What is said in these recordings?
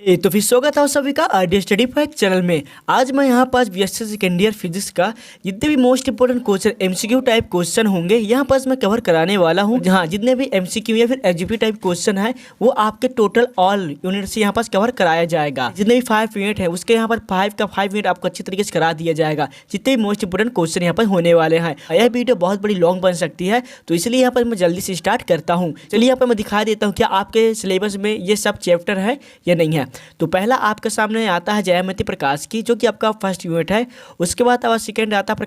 तो फिर स्वागत है आप सभी का आरडी स्टडी फैक्ट चैनल में। आज मैं यहाँ पास बीएससी सेकेंड ईयर फिजिक्स का जितने भी most important question MCQ type question होंगे यहाँ पास मैं कवर कराने वाला हूँ। जहाँ जितने भी एमसीक्यू या फिर एसजीपी टाइप क्वेश्चन है वो आपके टोटल ऑल यूनिट से यहाँ पास कवर कराया जाएगा। जितने भी 5 यूनिट है उसके यहाँ पर 5 का 5 यूनिट आपको अच्छी तरीके से करा दिया जाएगा। जितने भी मोस्ट इंपोर्टेंट क्वेश्चन यहाँ पर होने वाले हैं। यह वीडियो बहुत बड़ी लॉन्ग बन सकती है तो इसलिए यहाँ पर मैं जल्दी से स्टार्ट करता हूँ। चलिए यहाँ पर मैं दिखा देता हूँ क्या आपके सिलेबस में ये सब चैप्टर है या नहीं है। तो पहला आपके सामने आता है ज्यामिति प्रकाश की जो कि आपका फर्स्ट यूनिट है। उसके बाद अब सेकेंड आता है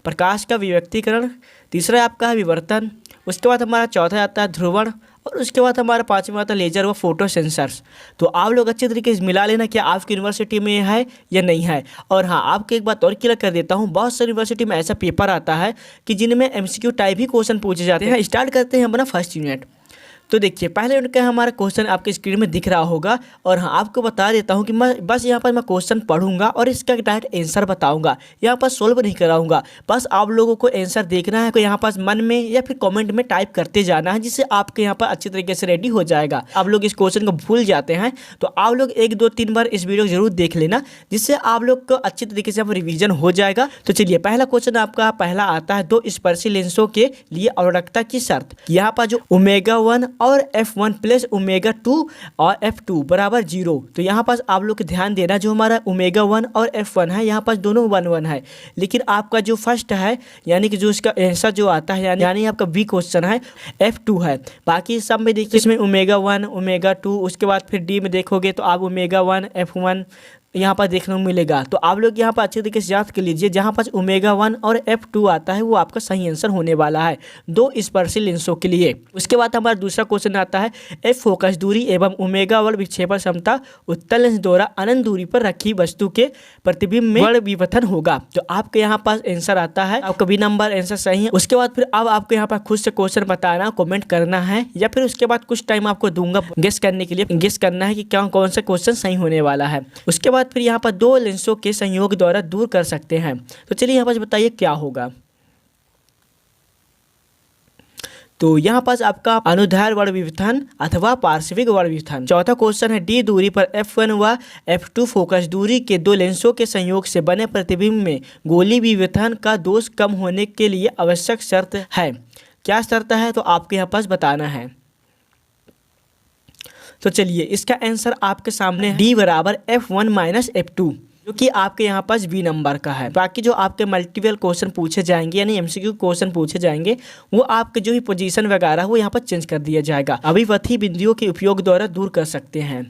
प्रकाश का विव्यक्तीकरण। तीसरा आपका है विवर्तन। उसके बाद हमारा चौथा आता है ध्रुवण और उसके बाद हमारा पाँचवा आता है लेजर व फोटो सेंसर्स। तो आप लोग अच्छे तरीके से मिला लेना क्या आपकी यूनिवर्सिटी में है या नहीं है। और हाँ, आपको एक बात और क्लियर कर देता हूँ, बहुत सारी यूनिवर्सिटी में ऐसा पेपर आता है कि जिनमें एमसीक्यू टाइप ही क्वेश्चन पूछे जाते हैं। स्टार्ट करते हैं अपना फर्स्ट यूनिट। तो देखिए पहले यूनिट का हमारा क्वेश्चन आपके स्क्रीन में दिख रहा होगा। और हाँ, आपको बता देता हूँ कि मैं बस यहाँ पर मैं क्वेश्चन पढ़ूंगा और इसका डायरेक्ट आंसर बताऊंगा। यहाँ पर सोल्व नहीं कराऊंगा, बस आप लोगों को आंसर देखना है। को यहाँ पास मन में या फिर कमेंट में टाइप करते जाना है, जिससे आपके यहाँ पर अच्छी तरीके से रेडी हो जाएगा। आप लोग इस क्वेश्चन को भूल जाते हैं तो आप लोग 1 2 3 बार इस वीडियो को जरूर देख लेना, जिससे आप लोग को अच्छी तरीके से रिवीजन हो जाएगा। तो चलिए पहला क्वेश्चन आपका पहला आता है, 2 स्पर्शी लेंसों के लिए अवरक्ता की शर्त। यहाँ पर जो ω1 और f1 प्लस ω2 और f2 बराबर 0। तो यहाँ पास आप लोग ध्यान देना, जो हमारा ω1 और f1 है यहाँ पास दोनों 1 1 है। लेकिन आपका जो फर्स्ट है यानी कि जो इसका आंसर जो आता है यानी आपका बी क्वेश्चन है f2 है। बाकी सब में देखिए इसमें ω1 ω2, उसके बाद फिर डी में देखोगे तो आप ω1 f1 यहाँ पर देखने को मिलेगा। तो आप लोग यहाँ पर अच्छे तरीके से याद कर लीजिए, जहाँ पर ω1 और f2 आता है वो आपका सही आंसर होने वाला है 2 स्पर्शी लेंसों के लिए। उसके बाद हमारा दूसरा क्वेश्चन आता है, f फोकस दूरी एवं ω1 विक्षेपण क्षमता उत्तल लेंस द्वारा अनंत दूरी पर रखी वस्तु के प्रतिबिंब में वर्ण विवर्तन होगा। तो आपके यहाँ पास आंसर आता है, आपका बी नंबर आंसर सही है। उसके बाद फिर अब आपको यहाँ पर खुद से क्वेश्चन बताना, कॉमेंट करना है, या फिर उसके बाद कुछ टाइम आपको दूंगा गेस करने के लिए। गेस करना है कि कौन सा क्वेश्चन सही होने वाला है। उसके बाद फिर यहाँ पर 2 लेंसों के संयोग द्वारा दूर कर सकते हैं। तो चलिए यहाँ पर बताइए क्या होगा। तो यहाँ पास आपका अनुदैर्ध्य वर्ण विवर्तन अथवा पार्श्विक वर्ण विवर्तन। चौथा क्वेश्चन है, डी दूरी पर f1 व f2 फोकस दूरी के 2 लेंसों के संयोग से बने प्रतिबिंब में गोलीय विवर्तन का दोष कम होने के लिए आवश्यक शर्त है। क्या शर्त है तो आपके यहाँ पास बताना है। तो चलिए इसका आंसर आपके सामने D बराबर f1 माइनस f2, जो कि आपके यहाँ पास बी नंबर का है। बाकी जो आपके मल्टीपल क्वेश्चन पूछे जाएंगे यानी एमसीक्यू क्वेश्चन पूछे जाएंगे वो आपके जो भी पोजीशन वगैरह वो यहाँ पर चेंज कर दिया जाएगा। अभिवथी बिंदुओं के उपयोग द्वारा दूर कर सकते हैं।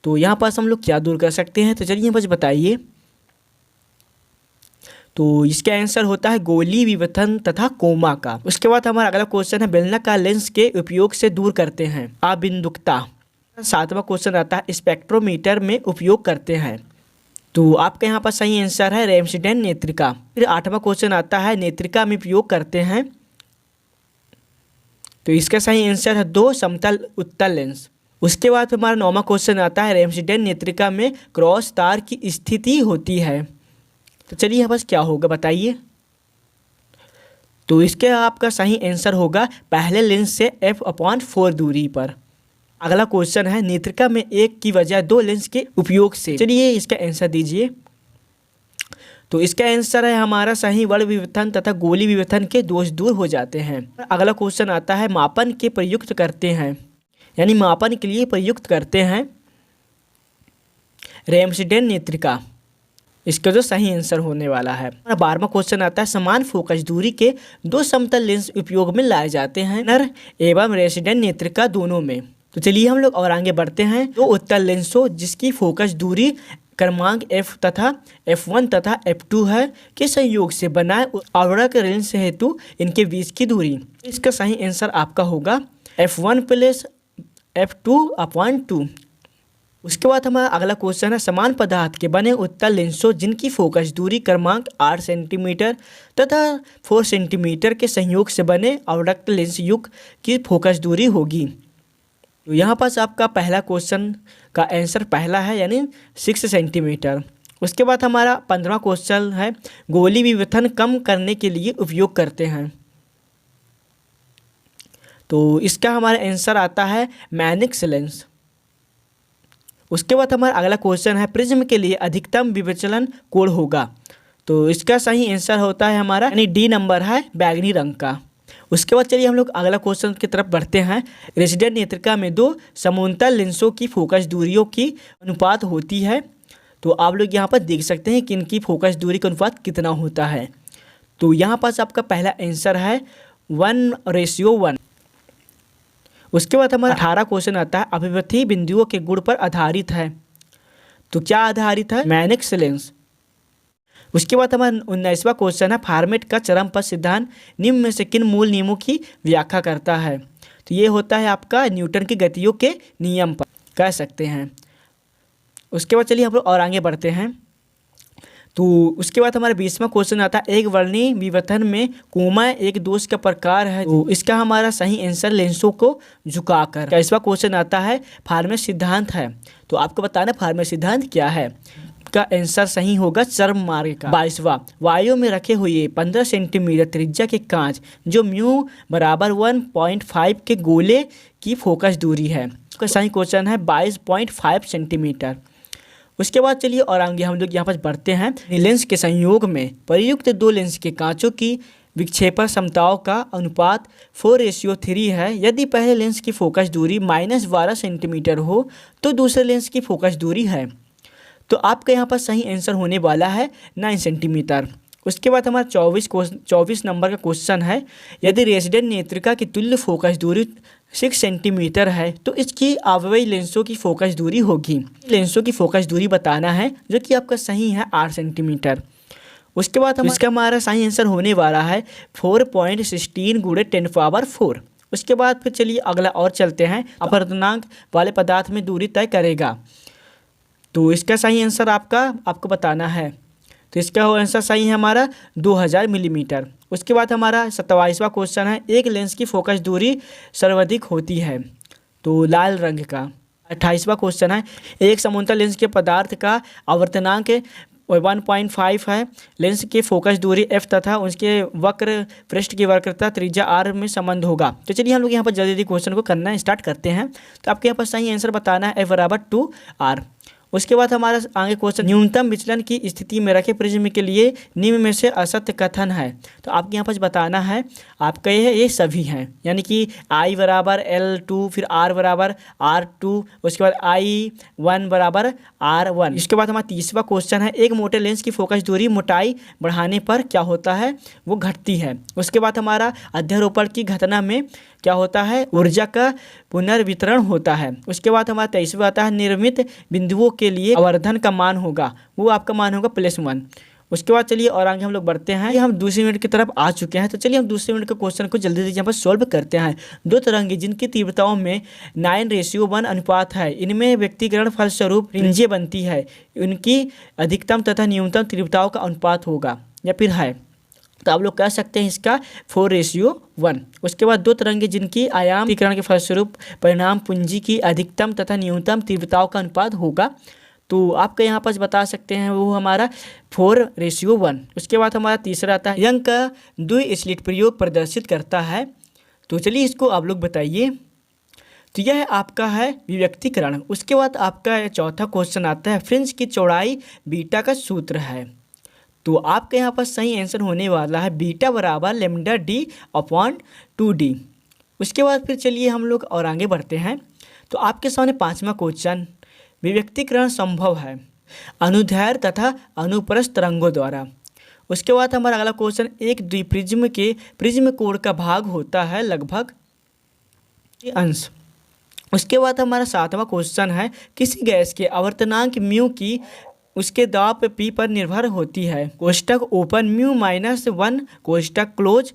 तो यहाँ पास हम लोग क्या दूर कर सकते हैं, तो चलिए बस बताइए। तो इसका आंसर होता है गोलीय विवर्तन तथा कोमा का। उसके बाद हमारा अगला क्वेश्चन है, बेलनाकार लेंस के उपयोग से दूर करते हैं अबिंदुकता। 7वां क्वेश्चन आता है, स्पेक्ट्रोमीटर में उपयोग करते हैं। तो आपका यहाँ पर सही आंसर है रेमस्डेन नेत्रिका। फिर 8वां क्वेश्चन आता है, नेत्रिका में उपयोग करते हैं। तो इसका सही आंसर है 2 समतल उत्तल लेंस। उसके बाद हमारा 9वां क्वेश्चन आता है, रेमस्डेन नेत्रिका में क्रॉस तार की स्थिति होती है। तो चलिए यहाँ बस क्या होगा बताइए। तो इसके आपका सही आंसर होगा पहले लेंस से f/4 दूरी पर। अगला क्वेश्चन है, नेत्रिका में एक की वजह 2 लेंस के उपयोग से। चलिए इसका आंसर दीजिए। तो इसका आंसर है हमारा सही वर्ण विवर्तन तथा गोलीय विवर्तन के दोष दूर हो जाते हैं। अगला क्वेश्चन आता है, मापन के प्रयुक्त करते हैं यानी मापन के लिए प्रयुक्त करते हैं रेमस्डेन नेत्रिका। इसका जो सही आंसर होने वाला है। 12वां क्वेश्चन आता है, समान फोकस दूरी के 2 समतल लेंस उपयोग में लाए जाते हैं नर एवं रेमस्डेन नेत्रिका दोनों में। तो चलिए हम लोग और आगे बढ़ते हैं। 2 उत्तल लेंसों जिसकी फोकस दूरी क्रमांक f1 तथा f2 है के संयोग से बनाए आवरक लेंस हेतु इनके बीच की दूरी। इसका सही आंसर आपका होगा f1 प्लस f2/2। उसके बाद हमारा अगला क्वेश्चन है, समान पदार्थ के बने उत्तल लेंसों जिनकी फोकस दूरी क्रमांक 8 सेंटीमीटर तथा 4 सेंटीमीटर के संयोग से बने अवरक्त लेंस युक्त की फोकस दूरी होगी। तो यहाँ पास आपका पहला क्वेश्चन का आंसर पहला है यानी 6 सेंटीमीटर। उसके बाद हमारा 15वां क्वेश्चन है, गोलीय विवर्तन कम करने के लिए उपयोग करते हैं। तो इसका हमारा आंसर आता है मैनिक्स लेंस। उसके बाद हमारा अगला क्वेश्चन है प्रिज्म के लिए अधिकतम विचलन कोण होगा। तो इसका सही आंसर होता है हमारा यानी डी नंबर है बैगनी रंग का। उसके बाद चलिए हम लोग अगला क्वेश्चन की तरफ बढ़ते हैं। रेसिडेंट नेत्रिका में दो समांतर लेंसों की फोकस दूरियों की अनुपात होती है। तो आप लोग यहाँ पर देख सकते हैं कि इनकी फोकस दूरी का अनुपात कितना होता है। तो यहाँ पास आपका पहला आंसर है 1:1। उसके बाद हमारा 18 क्वेश्चन आता है अभिवृद्धि बिंदुओं के गुण पर आधारित है। तो क्या आधारित है? मैनेक्स लेंस। उसके बाद हमारा 19वां क्वेश्चन है फार्मेट का चरम पद सिद्धांत निम्न में से किन मूल नियमों की व्याख्या करता है। तो ये होता है आपका न्यूटन की गतियों के नियम पर कह सकते हैं। उसके बाद चलिए हम लोग और आगे बढ़ते हैं। तो उसके बाद हमारा 20वां क्वेश्चन आता है एक वर्णीय विवर्तन में कोमा एक दोष का प्रकार है। तो इसका हमारा सही आंसर लेंसों को झुकाकर। 21वां क्वेश्चन आता है फार्मेट सिद्धांत है। तो आपको बताना फार्मेट सिद्धांत क्या है। का आंसर सही होगा चरम मार्ग का। 22वां वायु में रखे हुए 15 सेंटीमीटर त्रिज्या के कांच जो म्यू बराबर 1.5 के गोले की फोकस दूरी है। उसका सही क्वेश्चन है 22.5 सेंटीमीटर। उसके बाद चलिए और आगे हम लोग यहाँ पर बढ़ते हैं। लेंस के संयोग में प्रयुक्त दो लेंस के कांचों की विक्षेपण क्षमताओं का अनुपात 4:3 है। यदि पहले लेंस की फोकस दूरी -12 सेंटीमीटर हो तो दूसरे लेंस की फोकस दूरी है। तो आपका यहाँ पर सही आंसर होने वाला है 9 सेंटीमीटर। उसके बाद हमारा 24 नंबर का क्वेश्चन है यदि रेसिडेंट नेत्रिका की तुल्य फोकस दूरी 6 सेंटीमीटर है तो इसकी अवयवी लेंसों की फोकस दूरी होगी। लेंसों की फोकस दूरी बताना है जो कि आपका सही है 8 सेंटीमीटर। उसके बाद हम इसका हमारा सही आंसर होने वाला है 4.16 × 10⁴। उसके बाद फिर चलिए अगला और चलते हैं अपवर्तनांक वाले पदार्थ में दूरी तय करेगा। तो इसका सही आंसर आपको बताना है। तो इसका आंसर सही है हमारा 2000 मिलीमीटर। उसके बाद हमारा 27वां क्वेश्चन है एक लेंस की फोकस दूरी सर्वाधिक होती है। तो लाल रंग का। 28वां क्वेश्चन है एक समांतर लेंस के पदार्थ का आवर्तनांक 1.5 है। लेंस की फोकस एफ f तथा उसके वक्र पृष्ठ की वक्रता त्रिज्या r में संबंध होगा। तो चलिए हम लोग यहाँ पर जल्दी क्वेश्चन को करना स्टार्ट करते हैं। तो आपके यहाँ पर सही आंसर बताना है f = 2r। उसके बाद हमारा आगे क्वेश्चन न्यूनतम विचलन की स्थिति में रखे प्रिज्म के लिए निम्न में से असत्य कथन है। तो आपके यहाँ पर बताना है आपका ये सभी हैं यानी कि I = L2 फिर R = R2 उसके बाद I1 = R1। इसके बाद हमारा 30वां क्वेश्चन है एक मोटे लेंस की फोकस दूरी मोटाई बढ़ाने पर क्या होता है वो घटती है। उसके बाद हमारा अध्यारोपण की घटना में क्या होता है ऊर्जा का पुनर्वितरण होता है। उसके बाद हमारा 23वां आता है निर्मित बिंदुओं के लिए आवर्धन का मान होगा वो आपका मान होगा +1। उसके बाद चलिए और आगे हम लोग बढ़ते हैं। हम दूसरी मिनट की तरफ आ चुके हैं। तो चलिए हम दूसरे मिनट के क्वेश्चन को जल्दी यहाँ पर सॉल्व करते हैं। दो तरंगे जिनकी तीव्रताओं में 9:1 अनुपात है इनमें व्यक्तिकरण फलस्वरूप फ्रिंजें बनती है उनकी अधिकतम तथा न्यूनतम तीव्रताओं का अनुपात होगा या फिर है। तो आप लोग कह सकते हैं इसका 4:1। उसके बाद दो तरंगे जिनकी आयाम विकिरण के फलस्वरूप परिणाम पूंजी की अधिकतम तथा न्यूनतम तीव्रताओं का अनुपात होगा। तो आपके यहाँ पर बता सकते हैं वो हमारा 4:1। उसके बाद हमारा तीसरा आता है यंग का द्वि स्लिट प्रयोग प्रदर्शित करता है। तो चलिए इसको आप लोग बताइए। तो यह आपका है विव्यक्तीकरण। उसके बाद आपका चौथा क्वेश्चन आता है फ्रिंज की चौड़ाई बीटा का सूत्र है। तो आपके यहाँ पर सही आंसर होने वाला है बीटा = λd/2d। उसके बाद फिर चलिए हम लोग और आगे बढ़ते हैं। तो आपके सामने 5वां क्वेश्चन विव्यक्तीकरण संभव है अनुदैर्ध्य तथा अनुप्रस्थ तरंगों द्वारा। उसके बाद हमारा अगला क्वेश्चन एक द्विप्रिज्म के प्रिज्म कोण का भाग होता है लगभग अंश। उसके बाद हमारा 7वां क्वेश्चन है किसी गैस के आवर्तनांक म्यू की उसके दाब P पर निर्भर होती है कोष्टक ओपन म्यू -1 कोष्टक क्लोज।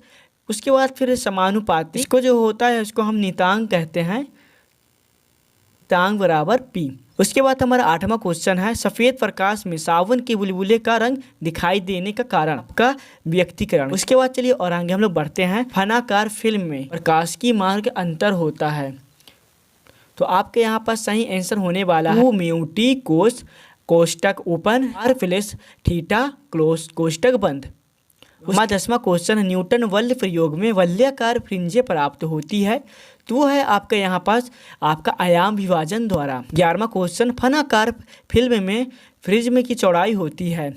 उसके बाद फिर समानुपाती इसको जो होता है उसको हम नितांक कहते हैं नितांक = P। उसके बाद हमारा 8वां क्वेश्चन है सफ़ेद प्रकाश में सावन के बुलबुले का रंग दिखाई देने का कारण का व्यक्तीकरण। उसके बाद चलिए और आगे हम लोग बढ़ते हैं फनाकार फिल्म में प्रकाश की मार्ग अंतर होता है। तो आपके यहाँ पर सही आंसर होने वाला है μT कोष्टक ओपन r+θ क्लोज कोष्टक बंद। हमारा 10वां क्वेश्चन न्यूटन वल्य प्रयोग में वलयाकार फ्रिंजें प्राप्त होती है। तो वो है आपका यहाँ पास आपका आयाम विभाजन द्वारा। 11वां क्वेश्चन, फनाकार फिल्म में प्रिज्म की चौड़ाई होती है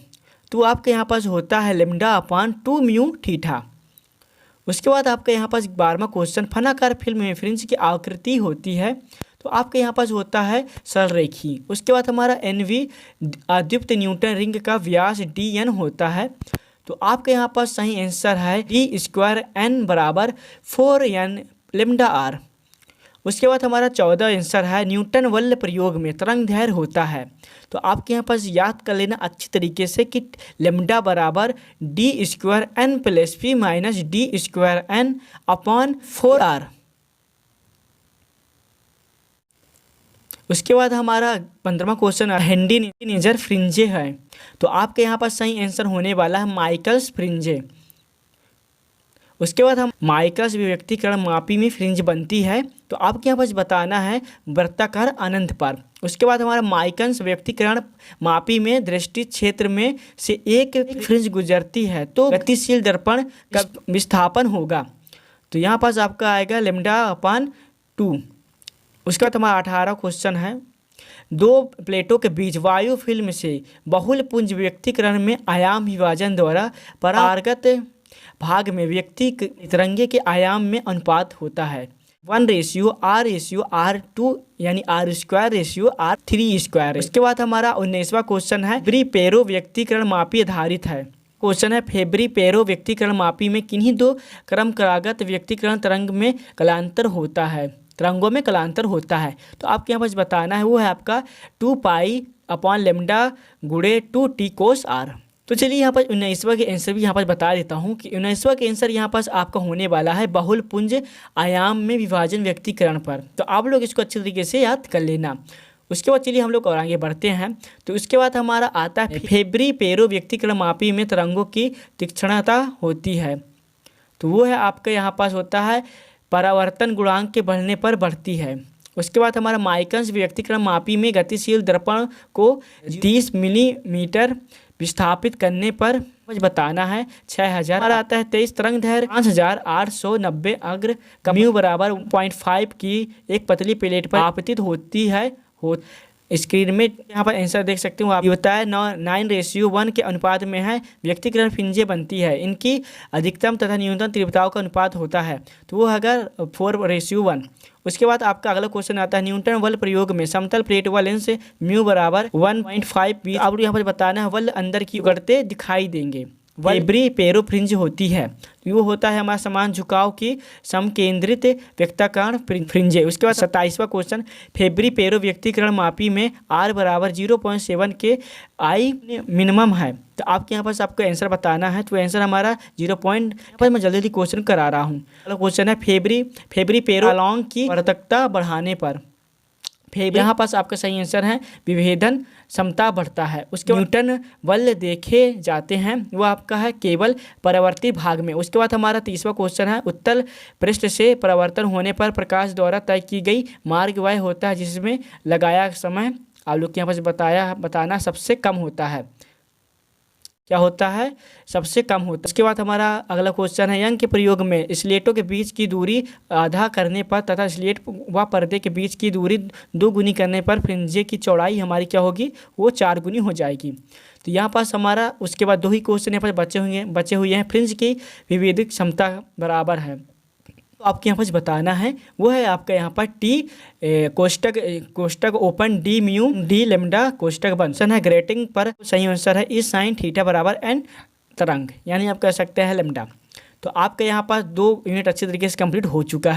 तो आपके यहाँ पास होता है लेमडा अपान 2 म्यू थीटा। उसके बाद आपका यहाँ पास 12वां क्वेश्चन, फनाकार फिल्म में फ्रिंज की आकृति होती है तो आपके यहाँ पास होता है सररेखी। उसके बाद हमारा NV अद्युक्त न्यूटन रिंग का व्यास DN होता है तो आपके यहाँ पास सही आंसर है d² n बराबर 4n लेमडा r। उसके बाद हमारा 14 आंसर है, न्यूटन वल्ल प्रयोग में तरंग दैर्घ्य होता है तो आपके यहाँ पास याद कर लेना अच्छी तरीके से कि लेमडा बराबर d² n + p - d² n upon 4r। उसके बाद हमारा 15वां क्वेश्चन हैंडी-नेजर फ्रिंजे है तो आपके यहाँ पास सही आंसर होने वाला है माइकल्स फ्रिंजे। उसके बाद हम माइकल्स व्यक्तिकरण मापी में फ्रिंज बनती है तो आपके यहाँ पास बताना है वृत्ताकार अनंत पर। उसके बाद हमारा माइकल्स व्यक्तिकरण मापी में दृष्टि क्षेत्र में से एक फ्रिंज गुजरती है तो गतिशील दर्पण का विस्थापन होगा तो यहाँ पास आपका आएगा लेमडा अपान 2। उसके बाद हमारा 18वां क्वेश्चन है, दो प्लेटों के बीच वायु फिल्म से बहुल पुंज व्यक्तिकरण में आयाम विभाजन द्वारा परावर्तित भाग में व्यक्ति तिरंगे के आयाम में अनुपात होता है 1:r/r2 यानी r²/r3²। इसके बाद हमारा 19वां क्वेश्चन है, फेब्री-पेरो व्यक्तिकरण मापी आधारित है। क्वेश्चन है, फेब्री-पेरो व्यक्तिकरण मापी में किन्हीं दो क्रमगत व्यक्तिकरण तरंगों में कलांतर होता है तो आपके यहाँ पास बताना है वो है आपका 2π/λ गुणे 2t cos r। तो चलिए यहाँ पर 19वां के आंसर भी यहाँ पर बता देता हूँ कि 19वां के आंसर यहाँ पास आपका होने वाला है बहुल पुंज आयाम में विभाजन व्यक्तिकरण पर। तो आप लोग इसको अच्छे तरीके से याद कर लेना। उसके बाद चलिए हम लोग और आगे बढ़ते हैं। तो उसके बाद हमारा आता है फेब्री-पेरो व्यक्तिकरण मापी में तरंगों की तीक्ष्णता होती है तो वो है आपका यहाँ पास होता है परावर्तन गुणांक के बढ़ने पर बढ़ती है। उसके बाद हमारा माइकल्स व्यक्तिकरण मापी में गतिशील दर्पण को 30 मिलीमीटर विस्थापित करने पर बताना है 6000। हमारा आता है 23 तरंग दैर्घ्य 5890 अग्र म्यू बराबर 0.5 की एक पतली प्लेट पर आपतित होती है। स्क्रीन में यहाँ पर आंसर देख सकते हो आप, ये होता है 9:1 के अनुपात में है व्यक्तिकरण फ्रिंजें बनती है। इनकी अधिकतम तथा न्यूनतम तीव्रताओं का अनुपात होता है तो वो अगर 4:1। उसके बाद आपका अगला क्वेश्चन आता है, न्यूटन वल प्रयोग में समतल प्लेट व लेंस म्यू बराबर 1.5 अब यहाँ पर बताना है वल अंदर की उगड़ते दिखाई देंगे। फेब्री-पेरो फ्रिंज होती है तो वो होता है हमारा समान झुकाव की समकेंद्रित व्यक्ताकार फ्रिंजे। उसके बाद 27वां क्वेश्चन, फेब्री-पेरो व्यक्तिकरण मापी में r बराबर 0.7 के आई मिनिमम है तो आपके यहाँ पास आपको आंसर बताना है तो आंसर हमारा 0. पर मैं जल्दी क्वेश्चन करा रहा हूँ। अगला क्वेश्चन है, फेब्री-पेरो लॉन्ग की वर्धकता बढ़ाने पर यहाँ पास आपका सही आंसर है विभेदन क्षमता बढ़ता है। उसके बाद न्यूटन बल देखे जाते हैं वो आपका है केवल परावर्ती भाग में। उसके बाद हमारा 30वां क्वेश्चन है, उत्तल पृष्ठ से परावर्तन होने पर प्रकाश द्वारा तय की गई मार्ग वह होता है जिसमें लगाया समय आप लोग के यहाँ पास बताना सबसे कम होता है। क्या होता है? सबसे कम होता है। उसके बाद हमारा अगला क्वेश्चन है, यंग के प्रयोग में स्लेटों के बीच की दूरी आधा करने पर तथा स्लेट व पर्दे के बीच की दूरी 2 गुनी करने पर फ्रिंजे की चौड़ाई हमारी क्या होगी? वो 4 गुनी हो जाएगी। तो यहाँ पास हमारा उसके बाद 2 ही क्वेश्चन यहाँ पर बचे हुए हैं। फ्रिंज की विभेदक क्षमता बराबर है तो आपके यहाँ पास बताना है वो है आपका यहाँ पर टी कोष्टक open d mu d lambda कोष्टक बंद है। ग्रेटिंग पर सही आंसर है इस साइन थीटा बराबर एन तरंग, यानी आप कह सकते हैं लेमडा। तो आपके यहाँ पास 2 यूनिट अच्छे तरीके से कंप्लीट हो चुका है।